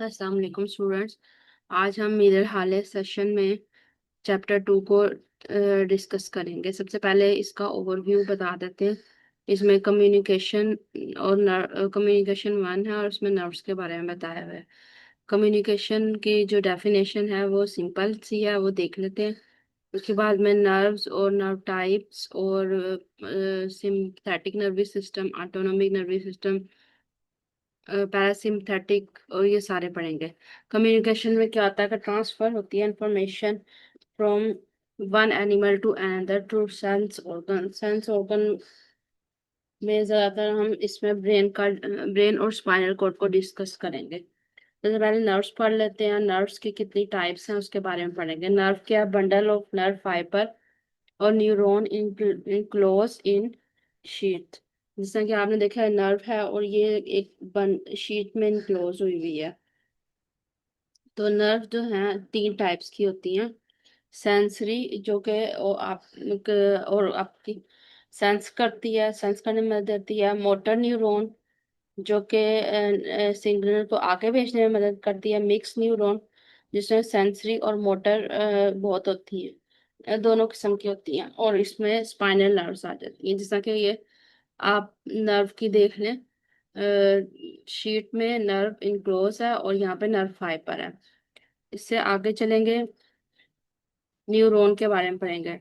अस्सलाम वालेकुम स्टूडेंट्स। आज हम मिरर हाले सेशन में चैप्टर 2 को डिस्कस करेंगे। सबसे पहले इसका ओवरव्यू बता देते हैं। इसमें कम्युनिकेशन और कम्युनिकेशन 1 है और उसमें नर्व्स के बारे में बताया हुआ है। कम्युनिकेशन की जो डेफिनेशन है वो सिंपल सी है, वो देख लेते हैं। उसके बाद में नर्व्स और नर्व टाइप्स और sympathetic nervous system, autonomic nervous system, parasympathetic और ये सारे पढ़ेंगे। कम्युनिकेशन में क्या होता है कि ट्रांसफर होती है information from one animal to another to sense organ में ज्यादातर हम इसमें ब्रेन और स्पाइनल कॉर्ड को डिस्कस करेंगे। सबसे पहले नर्व्स पढ़ लेते हैं। नर्व्स की कितनी टाइप्स हैं उसके बारे में पढ़ेंगे। नर्व क्या, बंडल ऑफ नर्व फाइबर और न्यूरॉन इनक्लोज इन शीट। जिस कि आपने देखा है नर्व है और ये एक शीट में इनक्लोज हुई हुई है। तो नर्व जो है 3 टाइप्स की होती हैं। सेंसरी जो कि और आपकी सेंस करती है, सेंस करने में मदद देती है। मोटर न्यूरॉन जो कि सिग्नल को आगे भेजने में मदद करती है। मिक्स न्यूरॉन जिसमें सेंसरी और मोटर बहुत होती है, दोनों किस्म की होती हैं। और इसमें स्पाइनल नर्व्स आ जाती हैं, जैसा कि ये आप नर्व की देख लें। शीट में नर्व इनक्लोज है और यहाँ पे नर्व फाइबर है। इससे आगे चलेंगे, न्यूरॉन के बारे में पढ़ेंगे।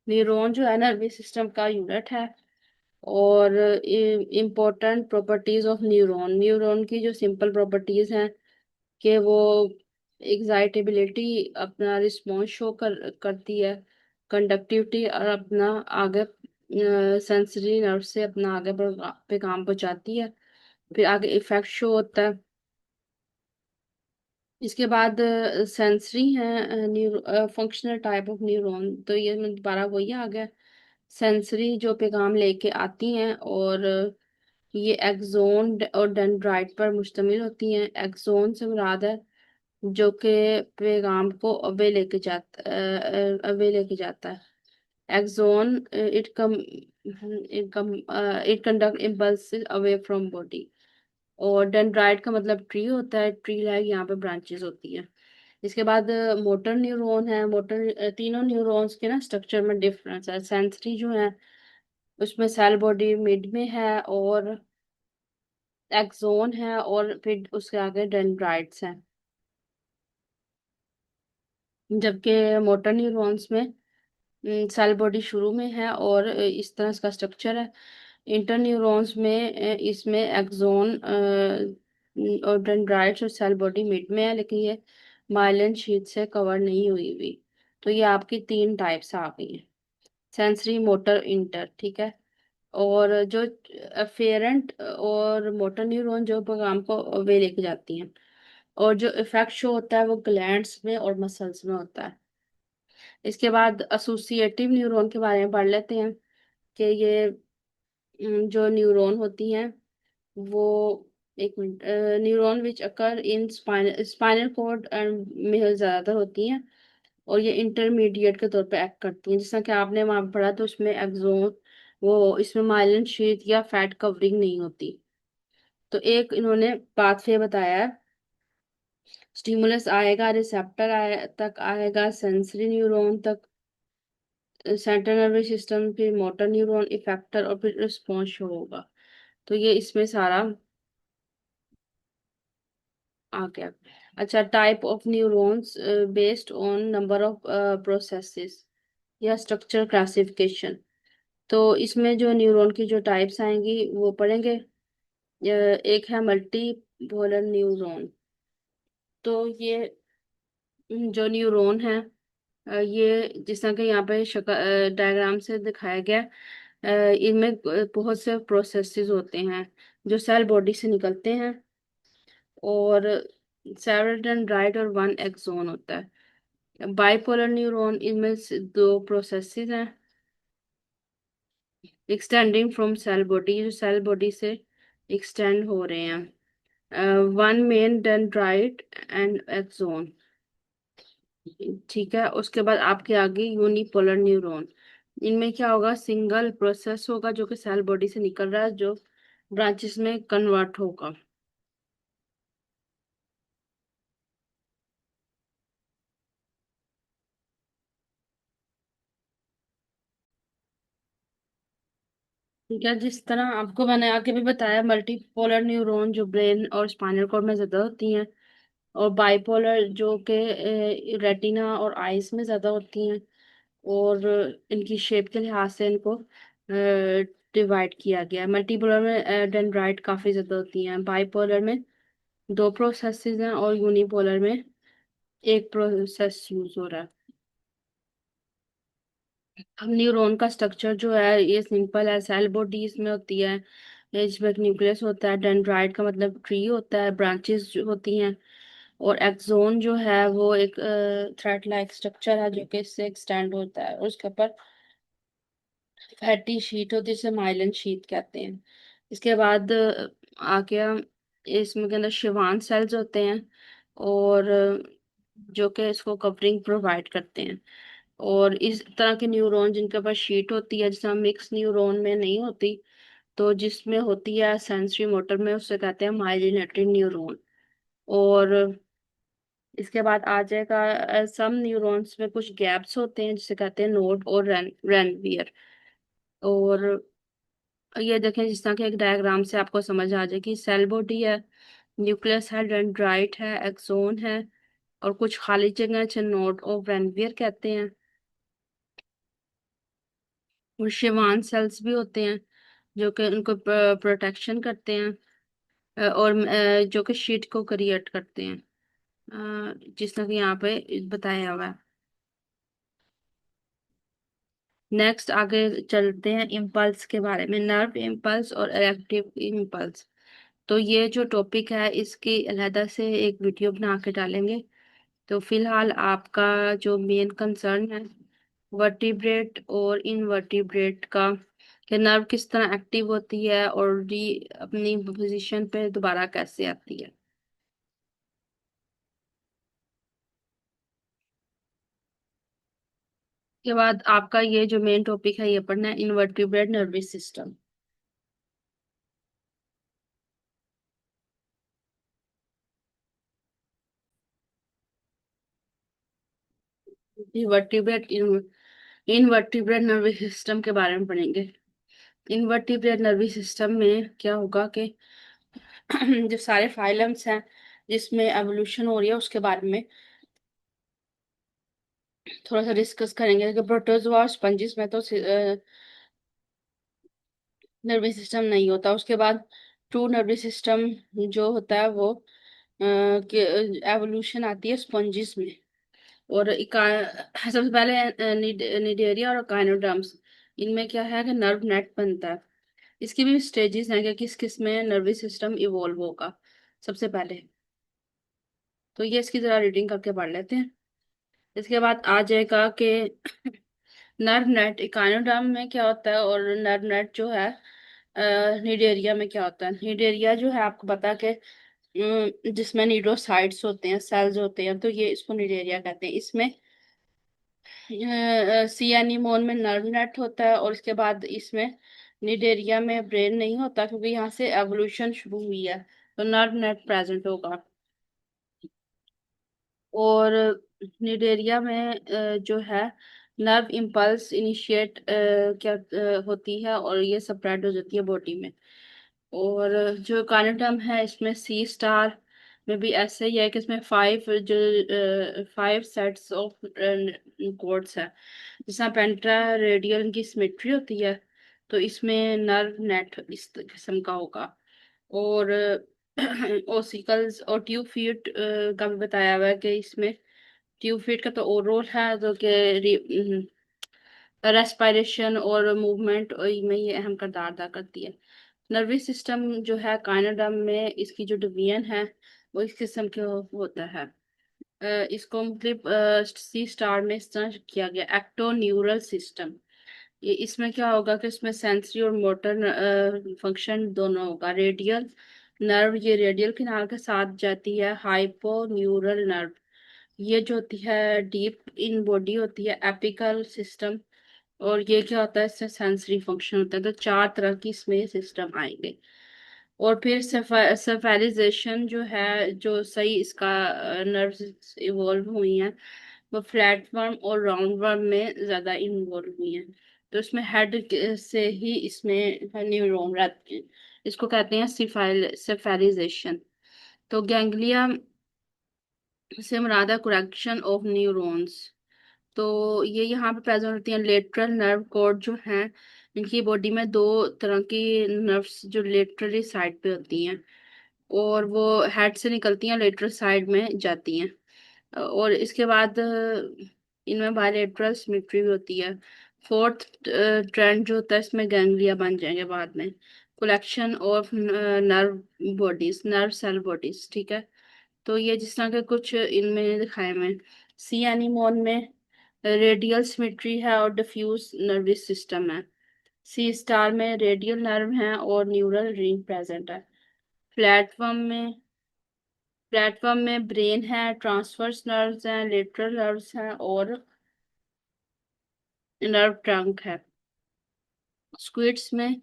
न्यूरॉन जो है नर्वस सिस्टम का यूनिट है। और important properties of neuron, neuron की जो सिंपल प्रॉपर्टीज हैं कि वो एक्साइटेबिलिटी, अपना रिस्पॉन्स शो करती है। कंडक्टिविटी और अपना आगे सेंसरी नर्व से अपना आगे पे काम पहुंचाती है। फिर आगे इफेक्ट शो होता है। इसके बाद सेंसरी है neuro functional type of neuron. तो ये मैं दोबारा वही आ गया। सेंसरी जो पैगाम लेके आती हैं और ये एक्सोन और डेंड्राइट पर मुश्तमिल होती हैं। एक्सोन से मुराद है जो कि पैगाम को अवे लेके जाता है। Axon it conduct impulses away from body. और डेंड्राइट का मतलब ट्री होता है, ट्री लाइक यहाँ पे ब्रांचेस होती है। इसके बाद मोटर न्यूरॉन है। तीनों न्यूरॉन्स के ना स्ट्रक्चर में डिफरेंस है। सेंसरी जो है उसमें सेल बॉडी मिड में है और एक्सोन है और फिर उसके आगे डेंड्राइट्स हैं। जबकि मोटर न्यूरॉन्स में सेल बॉडी शुरू में है और इस तरह इसका स्ट्रक्चर है। इंटर न्यूरॉन्स में इसमें एक्सोन और डेंड्राइट्स और सेल बॉडी मिड में है, लेकिन ये माइलिन शीट से कवर नहीं हुई हुई। तो ये आपकी 3 टाइप्स आ गई हैं, सेंसरी, मोटर, इंटर। ठीक है। और जो अफेरेंट और मोटर न्यूरॉन जो पैगाम को वे लेके जाती हैं। और जो इफेक्ट शो होता है वो ग्लैंड्स में और मसल्स में होता है। इसके बाद एसोसिएटिव न्यूरॉन के बारे में पढ़ लेते हैं कि ये जो न्यूरॉन होती हैं वो, एक मिनट, न्यूरॉन विच अकर इन स्पाइनल कॉर्ड में ज़्यादातर होती हैं और ये इंटरमीडिएट के तौर पे एक्ट करती हैं। जैसा कि आपने वहाँ पे पढ़ा तो उसमें एक्सोन, वो इसमें माइलिन शीथ या फैट कवरिंग नहीं होती। तो एक इन्होंने पाथवे बताया है। स्टिमुलस आएगा, तक आएगा, सेंसरी न्यूरॉन तक, सेंट्रल नर्वस सिस्टम, फिर मोटर न्यूरॉन, इफेक्टर और फिर रिस्पॉन्स शो होगा। तो ये इसमें सारा आ गया। अच्छा, type of neurons based on number of processes या स्ट्रक्चर क्लासिफिकेशन। तो इसमें जो न्यूरॉन की जो टाइप्स आएंगी वो पढ़ेंगे। एक है मल्टी पोलर न्यूरॉन। तो ये जो न्यूरॉन है ये जिस तरह के यहाँ पे डायग्राम से दिखाया गया, इनमें बहुत से प्रोसेसेस होते हैं जो सेल बॉडी से निकलते हैं। और सेवरल डेंड्राइट और 1 एक्सोन होता है। बाइपोलर न्यूरॉन, इनमें से 2 प्रोसेसेस हैं एक्सटेंडिंग फ्रॉम सेल बॉडी, जो सेल बॉडी से एक्सटेंड हो रहे हैं। 1 मेन डेंड्राइट एंड एक्सोन। ठीक है। उसके बाद आपके आगे यूनिपोलर न्यूरॉन। इनमें क्या होगा, सिंगल प्रोसेस होगा जो कि सेल बॉडी से निकल रहा है, जो ब्रांचेस में कन्वर्ट होगा। ठीक है, जिस तरह आपको मैंने आगे भी बताया, मल्टीपोलर न्यूरॉन जो ब्रेन और स्पाइनल कॉर्ड में ज्यादा होती हैं, और बाइपोलर जो के रेटिना और आइज में ज्यादा होती हैं, और इनकी शेप के लिहाज से इनको डिवाइड किया गया है। मल्टीपोलर में डेंड्राइट काफी ज्यादा होती हैं, बाइपोलर में दो प्रोसेसेस हैं, और यूनिपोलर में एक प्रोसेस यूज हो रहा है। अब न्यूरॉन का स्ट्रक्चर जो है ये सिंपल है, सेल बॉडी इसमें होती है, इसमें एक न्यूक्लियस होता है, डेंड्राइट का मतलब ट्री होता है, ब्रांचेस जो होती हैं, और एक्सोन जो है वो एक थ्रेड लाइक स्ट्रक्चर है जो कि इससे एक्सटेंड होता है, और उसके ऊपर फैटी शीट होती है जिसे माइलिन शीट कहते हैं। इसके बाद आ गया, इसमें के अंदर शिवान सेल्स होते हैं, और जो कि इसको कवरिंग प्रोवाइड करते हैं। और इस तरह के न्यूरॉन जिनके पास शीट होती है, जिसमें मिक्स न्यूरॉन में नहीं होती, तो जिसमें होती है सेंसरी मोटर में, उससे कहते हैं माइलिनेटेड न्यूरॉन। और इसके बाद आ जाएगा सम न्यूरॉन्स में कुछ गैप्स होते हैं जिसे कहते हैं नोड और रेनवियर। और ये देखें, जिस तरह के एक डायग्राम से आपको समझ आ जाए कि सेल बॉडी है, न्यूक्लियस है, डेंड्राइट है, एक्सोन है, और कुछ खाली जगह है जिसे नोड और रेनवियर कहते हैं। और शिवान सेल्स भी होते हैं जो कि उनको प्रोटेक्शन करते हैं, और जो कि शीट को क्रिएट करते हैं, जिस तरह कि यहाँ पे बताया हुआ है। नेक्स्ट आगे चलते हैं इम्पल्स के बारे में, नर्व इम्पल्स और इलेक्ट्रिक इम्पल्स। तो ये जो टॉपिक है इसकी अलहदा से एक वीडियो बना के डालेंगे। तो फिलहाल आपका जो मेन कंसर्न है वर्टिब्रेट और इनवर्टिब्रेट का, कि नर्व किस तरह एक्टिव होती है और री अपनी पोजीशन पे दोबारा कैसे आती है। के बाद आपका ये जो मेन टॉपिक है ये पढ़ना है invertebrate nervous system. Invertebrate invertebrate nervous system के बारे में पढ़ेंगे। इनवर्टिब्रेट नर्वस सिस्टम में क्या होगा कि जो सारे फाइलम्स हैं जिसमें एवोल्यूशन हो रही है उसके बारे में थोड़ा सा डिस्कस करेंगे, कि प्रोटोजोआ और स्पंजिस में तो नर्वस सिस्टम नहीं होता। उसके बाद ट्रू नर्वस सिस्टम जो होता है वो एवोल्यूशन आती है स्पंजिस में। और सबसे पहले निडेरिया और काइनोडर्म्स, इनमें क्या है कि नर्व नेट बनता है। इसकी भी स्टेजेस हैं कि किस किस में नर्वस सिस्टम इवॉल्व होगा। सबसे पहले तो ये इसकी जरा रीडिंग करके पढ़ लेते हैं। इसके बाद आ जाएगा कि नर्व नेट इकानोडर्म में क्या होता है, और नर्व नेट जो है निडेरिया में क्या होता है। निडेरिया जो है आपको पता है कि जिसमें न्यूरोसाइट्स होते हैं, सेल्स होते हैं, तो ये इसको निडेरिया कहते हैं। इसमें सी एनिमोन में नर्व नेट होता है, और इसके बाद इसमें निडेरिया में ब्रेन नहीं होता क्योंकि यहाँ से एवोल्यूशन शुरू हुई है, तो नर्व नेट प्रेजेंट होगा। और निडेरिया में जो है नर्व इम्पल्स इनिशिएट क्या होती है, और ये स्प्रेड हो जाती है बॉडी में। और जो कानेटम है इसमें सी स्टार में भी ऐसे ही है कि इसमें फाइव सेट्स ऑफ कोड्स है। जिसमें पेंट्रा रेडियल की सिमेट्री होती है, तो इसमें नर्व नेट इस किस्म का होगा। और ओसिकल्स और ट्यूब फीट का भी बताया हुआ है कि इसमें ट्यूब फीट का तो और रोल है, तो कि रेस्पिरेशन और मूवमेंट में ये अहम किरदार अदा करती है। नर्वस सिस्टम जो है काइनेडम में इसकी जो डिवीजन है वो इस किस्म के होता है। इसको मतलब सी स्टार में इस तरह किया गया, एक्टो न्यूरल सिस्टम। ये इसमें क्या होगा कि इसमें सेंसरी और मोटर फंक्शन दोनों होगा। रेडियल नर्व, ये रेडियल किनार के साथ जाती है। हाइपो न्यूरल नर्व, ये जो होती है डीप इन बॉडी होती है। एपिकल सिस्टम, और ये क्या होता है, इससे सेंसरी फंक्शन होता है। तो चार तरह की इसमें सिस्टम आएंगे। और फिर सेफेलाइजेशन जो है, जो सही इसका नर्व्स इवॉल्व हुई हैं वो फ्लैट वर्म और राउंड वर्म में ज्यादा इन्वॉल्व हुई हैं। तो इसमें हेड से ही इसमें न्यूरॉन रहते हैं। इसको कहते हैं सेफेलाइजेशन। तो गैंग्लिया से मुराद है करेक्शन ऑफ न्यूरॉन्स। तो ये यहाँ पे प्रेजेंट होती हैं लेटरल नर्व कोड जो हैं। इनकी बॉडी में दो तरह की नर्व्स जो लेटरली साइड पे होती हैं, और वो हेड से निकलती हैं, लेटरल साइड में जाती हैं। और इसके बाद इनमें बायलेटरल सिमेट्री भी होती है। फोर्थ ट्रेंड जो होता है इसमें गैंग्लिया बन जाएंगे बाद में। Collection of nerve bodies, nerve cell bodies, ठीक है। तो ये जिस तरह के कुछ इनमें दिखाए हुए हैं। सी एनिमोन में रेडियल सिमेट्री है और डिफ्यूज नर्वस सिस्टम है। सी स्टार में रेडियल नर्व है और न्यूरल रिंग प्रेजेंट है। प्लेटफॉर्म में ब्रेन है, ट्रांसवर्स नर्व्स हैं, लेटरल नर्व्स हैं और नर्व ट्रंक है। स्क्विड्स में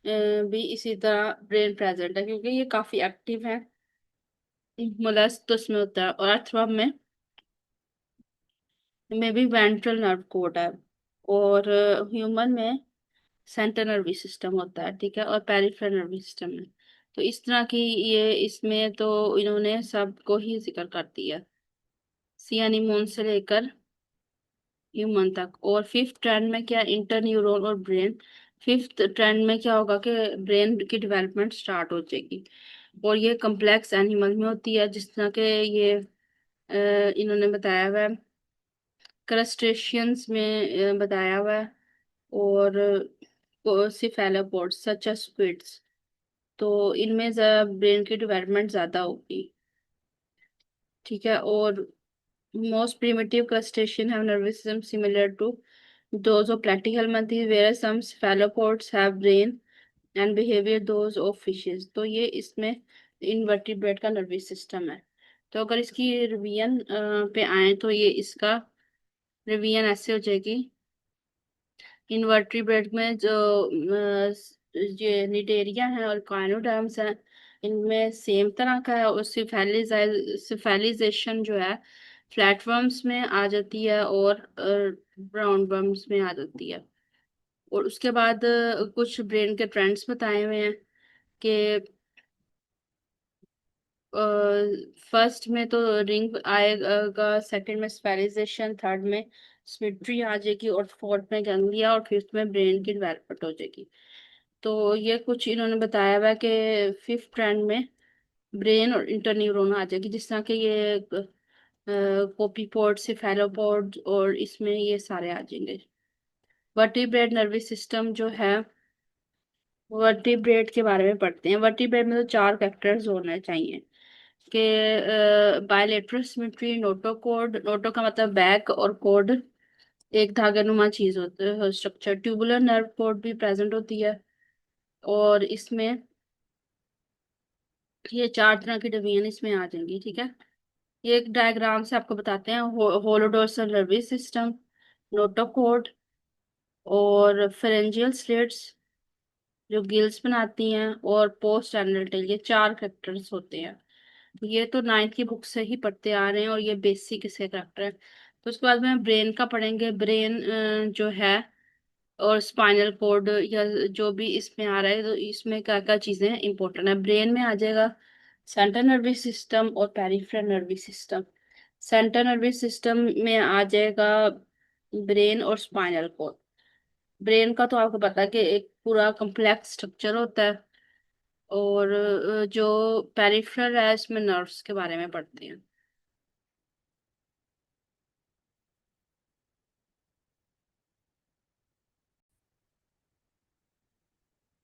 भी इसी तरह ब्रेन प्रेजेंट है क्योंकि ये काफी एक्टिव है। मोलस्क तो इसमें होता है। और अर्थवर्म में भी वेंट्रल नर्व कोड है। और ह्यूमन में सेंट्रल नर्वस सिस्टम होता है, ठीक है, और पेरिफेरल नर्वस सिस्टम है। तो इस तरह की ये इसमें तो इन्होंने सबको ही जिक्र कर दिया, सी एनिमोन से लेकर ह्यूमन तक। और फिफ्थ ट्रेंड में क्या, इंटर न्यूरॉन और ब्रेन। फिफ्थ ट्रेंड में क्या होगा कि ब्रेन की डेवलपमेंट स्टार्ट हो जाएगी। और ये कम्प्लेक्स एनिमल में होती है, जिस तरह के ये इन्होंने बताया हुआ है, क्रस्टेशियंस में बताया हुआ है। और सिफेलोपोड्स सच एज स्क्विड्स, तो इनमें ब्रेन की डेवलपमेंट ज्यादा होगी, ठीक है। और most primitive crustacean have nervous system similar to those of platyhelminthes, whereas some cephalopods have brain and behavior those of fishes। तो ये इसमें इनवर्टिब्रेट का नर्वस सिस्टम है। तो अगर इसकी रिवीजन पे आए तो ये इसका रिवीजन ऐसे हो जाएगी। इनवर्टिब्रेट में जो ये निडेरिया है और काइनोडर्म्स हैं, इनमें सेम तरह का है। और सिफेलाइजेशन जो है फ्लैटवर्म्स में आ जाती है और ब्राउन वर्म्स में आ जाती है। और उसके बाद कुछ ब्रेन के ट्रेंड्स बताए हुए हैं कि फर्स्ट में तो रिंग आएगा, सेकंड में स्पेराइजेशन, थर्ड में सिमेट्री आ जाएगी, और फोर्थ में गैंग्लिया, और फिफ्थ में ब्रेन की डेवलपमेंट हो जाएगी। तो ये कुछ इन्होंने बताया हुआ है कि फिफ्थ ट्रेंड में ब्रेन और इंटरन्यूरोन आ जाएगी, जिस तरह के ये कोपीपोड, सिफेलोपोड, और इसमें ये सारे आ जाएंगे। वर्टिब्रेट नर्वस सिस्टम जो है, वर्टिब्रेट के बारे में पढ़ते हैं। वर्टिब्रेट में तो चार फैक्टर्स होने चाहिए कि बायलेटरल सिमेट्री, नोटोकॉर्ड, नोटो का मतलब बैक और कॉर्ड एक धागानुमा चीज होती है स्ट्रक्चर। ट्यूबुलर नर्व कॉर्ड भी प्रेजेंट होती है। और इसमें ये चार तरह की डिवीजन इसमें आ जाएंगी, ठीक है। ये एक डायग्राम से आपको बताते हैं। होलोडोर्सल नर्वस सिस्टम, नोटोकॉर्ड और फेरेंजियल स्लिट्स जो गिल्स बनाती हैं, और पोस्ट एनल टेल, ये चार करेक्टर्स होते हैं। ये तो नाइन्थ की बुक से ही पढ़ते आ रहे हैं और ये बेसिक इसके करेक्टर है। तो उसके बाद में ब्रेन का पढ़ेंगे। ब्रेन जो है और स्पाइनल कोड या जो भी इसमें आ रहा है, तो इसमें क्या क्या चीजें इंपॉर्टेंट है। ब्रेन में आ जाएगा सेंट्रल नर्वस सिस्टम और peripheral nervous system. Central nervous system में आ जाएगा ब्रेन और स्पाइनल कोड। ब्रेन का तो आपको पता है कि एक पूरा कम्प्लेक्स स्ट्रक्चर होता है। और जो पेरिफेरल है इसमें नर्व्स के बारे में पढ़ते हैं।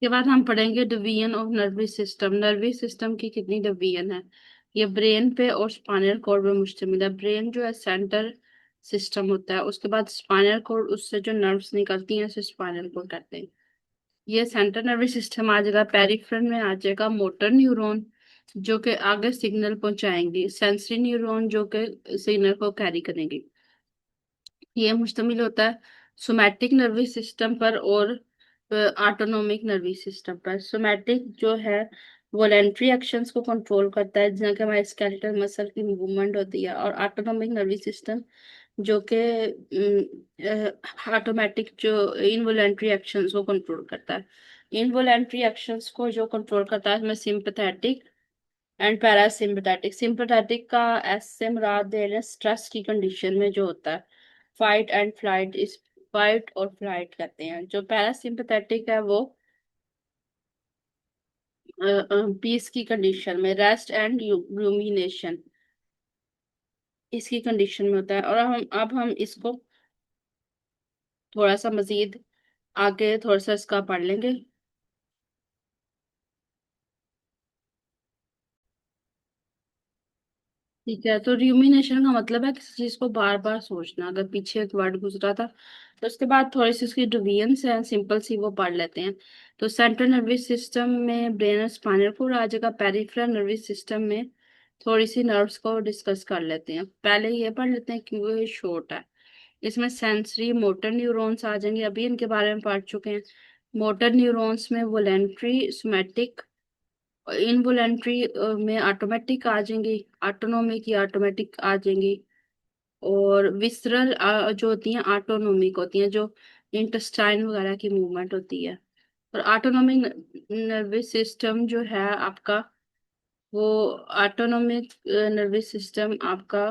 के बाद हम पढ़ेंगे division of nervous system. Nervous system की कितनी डिवीजन है। ये ब्रेन पे और स्पाइनल कॉर्ड पे मुश्तमिल है। ब्रेन जो है सेंटर सिस्टम होता है, उसके बाद स्पाइनल कॉर्ड, उससे जो नर्व्स निकलती हैं उसे स्पाइनल कॉर्ड कहते हैं। ये सेंट्रल नर्वस सिस्टम आ जाएगा। पेरिफेरल में आ जाएगा मोटर न्यूरॉन जो कि आगे सिग्नल पहुंचाएंगे, सेंसरी न्यूरॉन जो कि सिग्नल को कैरी करेंगे। ये मुश्तमिल होता है सोमैटिक नर्वस सिस्टम पर और ऑटोनोमिक नर्वस सिस्टम पर। सोमैटिक जो है वॉलेंट्री एक्शंस को कंट्रोल करता है, जिनके हमारे स्केलेटल मसल की मूवमेंट होती है। और ऑटोनोमिक नर्वस सिस्टम जो कि ऑटोमेटिक जो इनवॉलेंट्री एक्शंस को कंट्रोल करता है। इनवॉलेंट्री एक्शंस को जो कंट्रोल करता है उसमें सिंपैथेटिक एंड पैरासिम्पथेटिक। सिंपैथेटिक का एस से मुराद दे रहे हैं स्ट्रेस की कंडीशन में जो होता है फाइट एंड फ्लाइट, इस फाइट और फ्लाइट कहते हैं। जो पैरासिम्पथेटिक है वो पीस की कंडीशन में रेस्ट एंड रूमिनेशन इसकी कंडीशन में होता है। और अब हम इसको थोड़ा सा मजीद आगे थोड़ा सा इसका पढ़ लेंगे। ठीक है, तो रूमिनेशन का मतलब है किसी चीज को बार बार सोचना। अगर पीछे एक वर्ड गुजरा था तो उसके बाद थोड़ी सी उसकी डिवीजन्स है, सिंपल सी वो पढ़ लेते हैं। तो सेंट्रल नर्वस सिस्टम में ब्रेन और स्पाइनल कोड आ जाएगा। पेरिफेरल नर्वस सिस्टम में थोड़ी सी नर्व्स को डिस्कस कर लेते हैं। पहले ये पढ़ लेते हैं क्यों ये शॉर्ट है। इसमें सेंसरी मोटर न्यूरॉन्स आ जाएंगे, अभी इनके बारे में पढ़ चुके हैं। मोटर न्यूरॉन्स में वोलेंट्री, सोमैटिक, इनवोलेंट्री में ऑटोमेटिक आ जाएंगी, ऑटोनोमिक या ऑटोमेटिक आ जाएंगी। और विसरल जो होती हैं ऑटोनोमिक होती हैं, जो इंटेस्टाइन वगैरह की मूवमेंट होती है। और ऑटोनोमिक नर्वस सिस्टम जो है आपका, वो ऑटोनोमिक नर्वस सिस्टम आपका,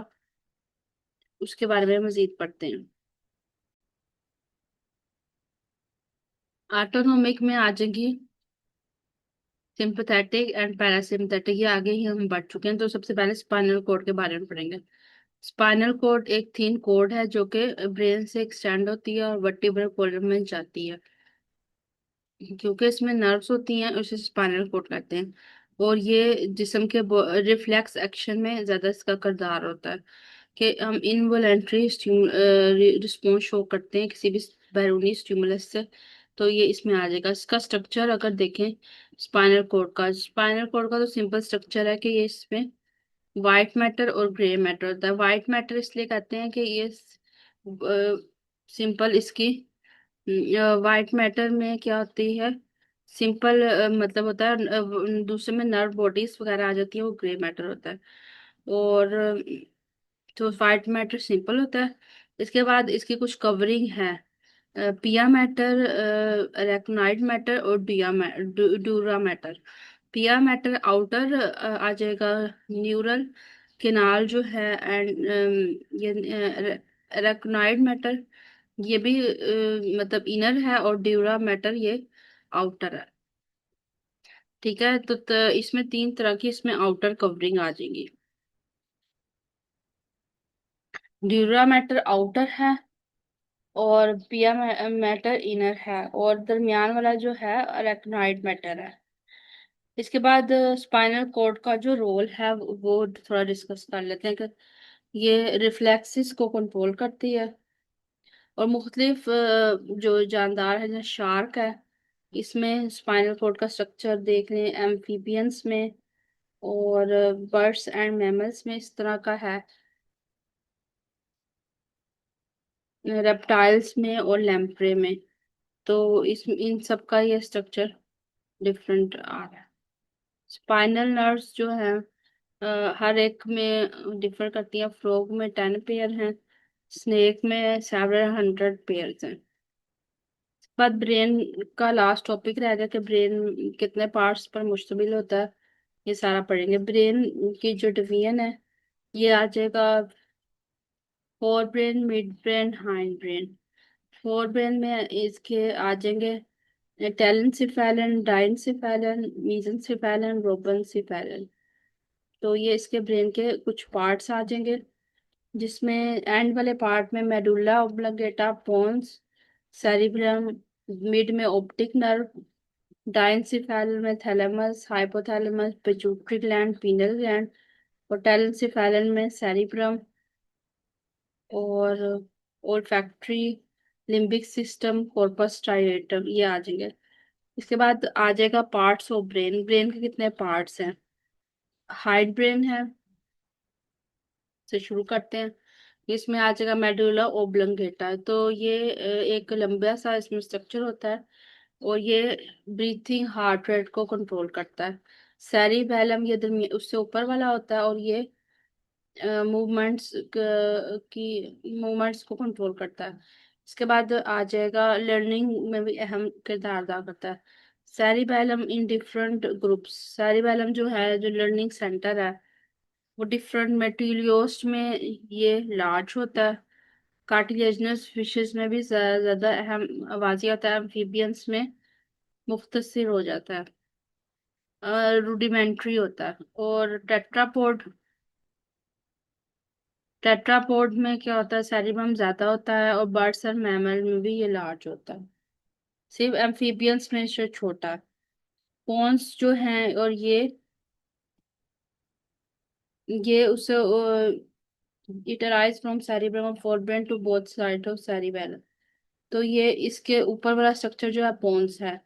उसके बारे में मजीद पढ़ते हैं। ऑटोनोमिक में आ जाएगी सिंपैथेटिक एंड पैरासिम्पथेटिक, ये आगे ही हम बढ़ चुके हैं। तो सबसे पहले स्पाइनल कॉर्ड के बारे में पढ़ेंगे। स्पाइनल कॉर्ड एक थीन कॉर्ड है जो कि ब्रेन से एक्सटेंड होती है और वर्टिब्रल कॉलम में जाती है। क्योंकि इसमें नर्व्स होती हैं उसे स्पाइनल कॉर्ड कहते हैं। और ये जिस्म के रिफ्लेक्स एक्शन में ज्यादा इसका किरदार होता है कि हम इनवॉलेंट्री रिस्पॉन्स शो करते हैं किसी भी बैरूनी स्टिमुलस से। तो ये इसमें आ जाएगा। इसका स्ट्रक्चर अगर देखें स्पाइनल कोड का तो सिंपल स्ट्रक्चर है कि ये इसमें व्हाइट मैटर और ग्रे मैटर होता है। व्हाइट मैटर इसलिए कहते हैं कि ये सिंपल इसकी व्हाइट मैटर में क्या होती है, सिंपल मतलब होता है दूसरे में नर्व बॉडीज वगैरह आ जाती है, वो ग्रे मैटर होता है। और तो व्हाइट मैटर सिंपल होता है। इसके बाद इसकी कुछ कवरिंग है, पिया मैटर, अरेकनॉइड मैटर और डूरा मैटर। पिया मैटर आउटर आ जाएगा, न्यूरल किनाल जो है, एंड ये अरेकनॉइड मैटर ये भी मतलब इनर है, और ड्यूरा मैटर ये आउटर है। ठीक है, तो इसमें तीन तरह की इसमें आउटर कवरिंग आ जाएगी। ड्यूरा मैटर आउटर है और पिया मैटर इनर है, और दरमियान वाला जो है अरेकनॉइड मैटर है। इसके बाद स्पाइनल कॉर्ड का जो रोल है वो थोड़ा डिस्कस कर लेते हैं कि ये रिफ्लेक्सिस को कंट्रोल करती है। और मुख्तलिफ जो जानदार है जैसे शार्क है, इसमें स्पाइनल कॉर्ड का स्ट्रक्चर देख लें। एम्फीबियंस में और बर्ड्स एंड मैमल्स में इस तरह का है। रेप्टाइल्स में और लैम्प्रे में, तो इस इन सब का ये स्ट्रक्चर डिफरेंट आ रहा है। स्पाइनल नर्व्स जो है हर एक में डिफर करती हैं। फ्रॉग में 10 पेयर हैं, स्नेक में 700 पेयर्स हैं। बाद ब्रेन का लास्ट टॉपिक रहेगा कि ब्रेन कितने पार्ट्स पर मुश्तमिल होता है, ये सारा पढ़ेंगे। ब्रेन की जो डिवीजन है ये आ जाएगा fore brain, mid brain, hind brain. Fore brain में इसके आ जाएंगे टेलेंसिफेलन, डाइनसिफेलन, मीजनसिफेलन, रोबनसिफेलन। तो ये इसके ब्रेन के कुछ पार्ट्स आ जाएंगे, जिसमें एंड वाले पार्ट में मेडुला ऑब्लिंगेटा, पोन्स, सेरिब्रम, मिड में ऑप्टिक नर्व, डाइनसिफेलन में thalamus, hypothalamus, pituitary gland, penal gland, और टेलेंसिफेलन में सेरिब्रम और ओल्फैक्टरी, लिम्बिक सिस्टम, कॉर्पस स्ट्राइएटम, ये आ जाएंगे। इसके बाद आ जाएगा पार्ट्स ऑफ ब्रेन। ब्रेन के कितने पार्ट्स हैं? हाइड ब्रेन है, से शुरू करते हैं। इसमें आ जाएगा मेडुला ओब्लंगेटा। तो ये एक लंबा सा इसमें स्ट्रक्चर होता है, और ये ब्रीथिंग हार्ट रेट को कंट्रोल करता है। सेरिबैलम ये उससे ऊपर वाला होता है, और ये मूवमेंट्स की मूवमेंट्स को कंट्रोल करता है। इसके बाद आ जाएगा लर्निंग में भी अहम किरदार अदा करता है। Cerebellum in different groups, cerebellum जो है जो लर्निंग सेंटर है वो डिफरेंट मेटिलियोस्ट में ये लार्ज होता है। कार्टिलेजिनस फिशेस में भी ज्यादा अहम आवाजी होता है। एम्फीबियंस में मुख्तसर हो जाता है, रूडिमेंट्री होता है। और टेट्रापोड में क्या होता है, सेरिबम ज्यादा होता है। और बर्ड्स और मैमल में भी ये लार्ज होता है। सिर्फ एम्फीबियंस में से छोटा है। पोन्स जो हैं और ये उसे it arise from cerebrum of forebrain to both side of cerebellum. तो ये इसके ऊपर वाला स्ट्रक्चर जो है पोन्स है।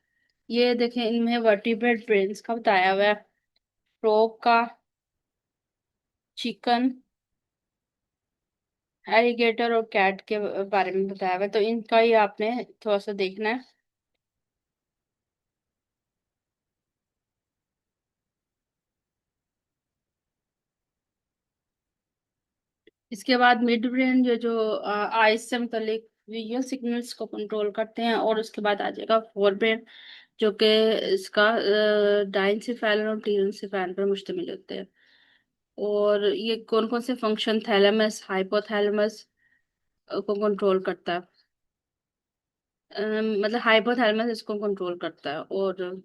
ये देखें इनमें वर्टिब्रेट ब्रेन्स का बताया हुआ है, फ्रॉग का, चिकन, एलिगेटर और कैट के बारे में बताया हुआ है। तो इनका ही आपने थोड़ा सा देखना है। इसके बाद मिड ब्रेन जो आइस से मुतलिक विजुअल सिग्नल्स को कंट्रोल करते हैं। और उसके बाद आ जाएगा फोर ब्रेन जो कि इसका डाइनसिफेलन और टीरेंसिफेलन पर मुश्तमिल होते हैं। और ये कौन कौन से फंक्शन थैलेमस हाइपोथैलेमस को कंट्रोल करता है। मतलब हाइपोथैलेमस इसको कंट्रोल करता है। और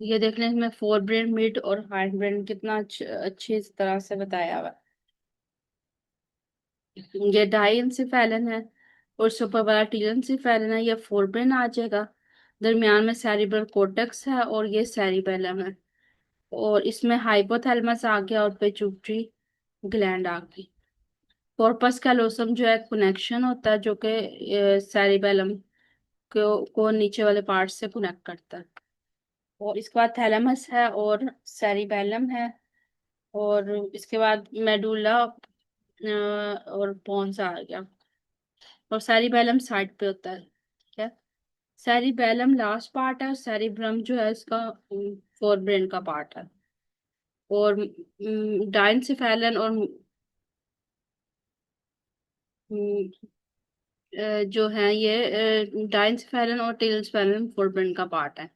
ये देख लें इसमें फोर ब्रेन मिड और हाइंड ब्रेन कितना अच्छी तरह से बताया हुआ है। ये डाइनसिफेलन है और सुपर वाला टीरेंसिफेलन है। ये फोर ब्रेन आ जाएगा। दरमियान में सेरिब्रल कोर्टेक्स है और ये सेरिबेलम है। और इसमें हाइपोथैलेमस आ गया और पिट्यूटरी ग्लैंड आ गई। कॉर्पस कैलोसम जो है कनेक्शन होता है जो कि सेरिबेलम को नीचे वाले पार्ट से कनेक्ट करता है। और इसके बाद थैलेमस है और सेरिबेलम है। और इसके बाद मेडुला और पोन्स आ गया। और सेरिबेलम साइड पे होता है, ठीक है। सेरिबेलम लास्ट पार्ट है और सेरिब्रम जो है इसका फोर ब्रेन का पार्ट है। और डाइनसिफेलन और जो है ये डाइनसिफेलन और टेलस्फेलन फोरब्रेन का पार्ट है।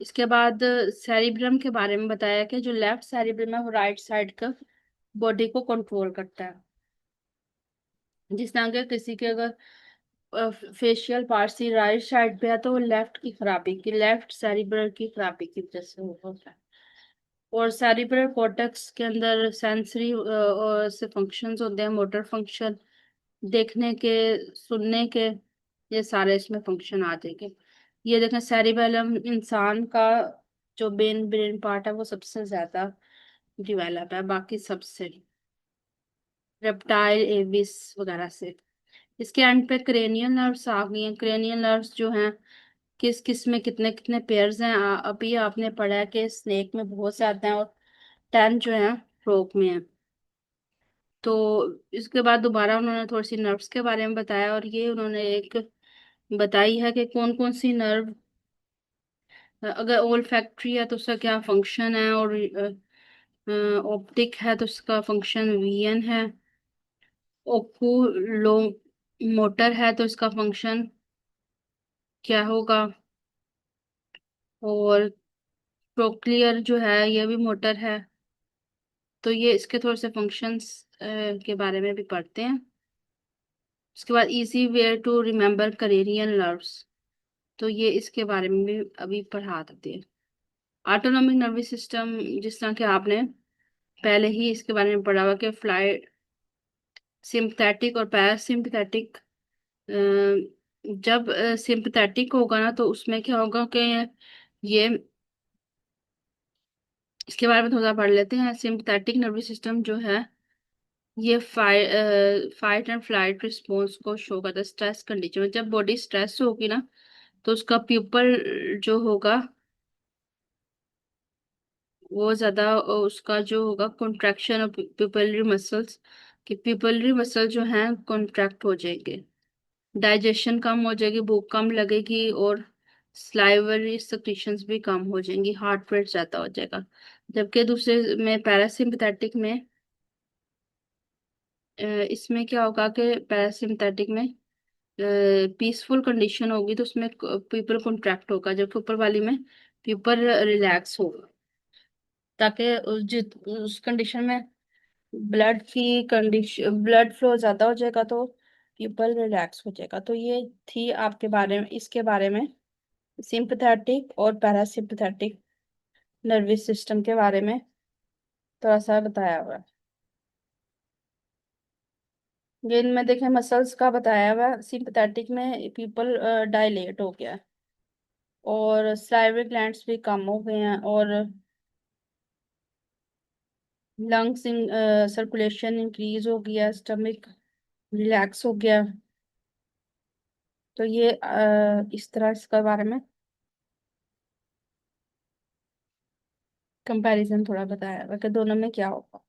इसके बाद सेरिब्रम के बारे में बताया कि जो लेफ्ट सेरिब्रम है वो राइट साइड का बॉडी को कंट्रोल करता है। जिस तरह के किसी के अगर फेशियल पार्ट ही राइट साइड पे है तो वो लेफ्ट की खराबी की लेफ्ट सेरिब्रल की खराबी की वजह से वो होता है। और सेरिब्रल कॉर्टेक्स के अंदर सेंसरी से फंक्शंस होते हैं, मोटर फंक्शन, देखने के, सुनने के, ये सारे इसमें फंक्शन आ जाएंगे। ये देखें सेरिबेलम इंसान का जो मेन ब्रेन पार्ट है वो सबसे ज्यादा डेवलप है बाकी सबसे, रेप्टाइल एविस वगैरह से। इसके एंड पे क्रेनियल नर्व्स आ गई हैं। क्रेनियल नर्व्स जो हैं किस किस में कितने कितने पेयर्स हैं, अभी आपने पढ़ा है कि स्नेक में बहुत ज्यादा हैं और 10 जो है फ्रॉग में है। तो इसके बाद दोबारा उन्होंने थोड़ी सी नर्व्स के बारे में बताया और ये उन्होंने एक बताई है कि कौन कौन सी नर्व, अगर ओल फैक्ट्री है तो उसका क्या फंक्शन है। और ऑप्टिक है तो उसका फंक्शन वीएन है। ओकुलो मोटर है तो इसका फंक्शन क्या होगा। और प्रोक्लियर जो है ये भी मोटर है। तो ये इसके थोड़े से फंक्शंस के बारे में भी पढ़ते हैं। उसके बाद easy way to remember cranial nerves, तो ये इसके बारे में भी अभी पढ़ा देते हैं। ऑटोनॉमिक नर्वस सिस्टम, जिस तरह के आपने पहले ही इसके बारे में पढ़ा हुआ कि फ्लाइट सिंपथेटिक और पैरासिम्पथेटिक। जब सिंपथेटिक होगा ना तो उसमें क्या होगा कि ये इसके बारे में थोड़ा पढ़ लेते हैं। सिंपथेटिक नर्वस सिस्टम जो है ये फाइट एंड फ्लाइट रिस्पॉन्स को शो करता है स्ट्रेस कंडीशन में। जब बॉडी स्ट्रेस होगी ना तो उसका प्यूपल जो होगा वो ज्यादा, उसका जो होगा कॉन्ट्रैक्शन ऑफ प्यूपलरी मसल्स, कि प्यूपलरी मसल जो हैं कॉन्ट्रैक्ट हो जाएंगे, डाइजेशन कम हो जाएगी, भूख कम लगेगी। और स्लाइवरी सिक्रीशंस भी कम हो जाएंगी, हार्ट रेट ज्यादा हो जाएगा। जबकि दूसरे में पैरासिम्पथेटिक में इसमें क्या होगा कि पैरासिम्पथेटिक में पीसफुल कंडीशन होगी तो उसमें पीपल कॉन्ट्रैक्ट होगा, जबकि ऊपर वाली में पीपल रिलैक्स होगा, ताकि उस कंडीशन में ब्लड की कंडीशन, ब्लड फ्लो ज्यादा हो जाएगा तो पीपल रिलैक्स हो जाएगा। तो ये थी आपके बारे में, इसके बारे में सिंपथेटिक और पैरासिम्पथेटिक नर्वस सिस्टम के बारे में थोड़ा सा बताया हुआ है। ये इनमें देखें मसल्स का बताया हुआ है। सिंपथेटिक में पीपल डायलेट हो गया है और साइविक ग्लैंड्स भी कम हो गए हैं और लंग्स सर्कुलेशन इंक्रीज हो गया, स्टमक रिलैक्स हो गया। तो ये इस तरह इसके बारे में कंपैरिजन थोड़ा बताया हुआ कि दोनों में क्या होगा।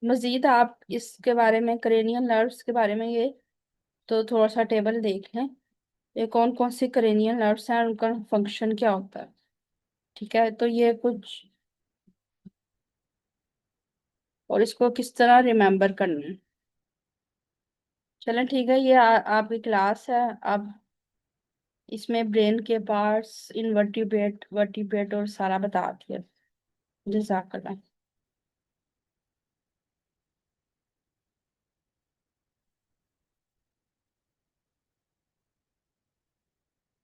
मजीद आप इसके बारे में क्रेनियल नर्व्स के बारे में ये तो थोड़ा सा टेबल देख लें, ये कौन कौन से क्रेनियल नर्व्स हैं और उनका फंक्शन क्या होता है। ठीक है, तो ये कुछ और इसको किस तरह रिमेम्बर करना है। चलें ठीक है, ये आपकी क्लास है। अब इसमें ब्रेन के पार्ट्स, इनवर्टिब्रेट वर्टिब्रेट और सारा बता दिया। जज़ाकल्लाह।